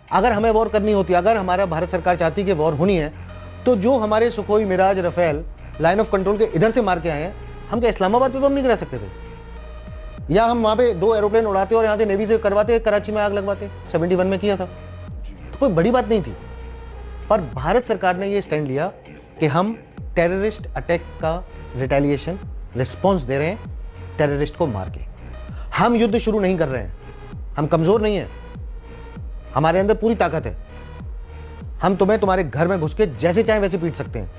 अगर हमें वॉर करनी होती, अगर हमारा भारत सरकार चाहती कि वॉर होनी है, तो जो हमारे Sukhoi, Mirage, Rafale line of control के इधर से मार के आए हैं, हम क्या इस्लामाबाद पे तो हम नहीं करा सकते थे? या हम वहां पे 2 एरोप्लेन उड़ाते और यहाँ से नेवी से करवाते, कराची में आग लगवाते? 71 में किया था, तो कोई बड़ी बात नहीं थी। पर भारत सरकार ने ये स्टैंड लिया कि हम टेररिस्ट अटैक का रिटेलिएशन रिस्पॉन्स दे रहे हैं, टेररिस्ट को मार के। हम युद्ध शुरू नहीं कर रहे हैं, हम कमजोर नहीं है, हमारे अंदर पूरी ताकत है। हम तुम्हें तुम्हारे घर में घुस के जैसे चाहे वैसे पीट सकते हैं।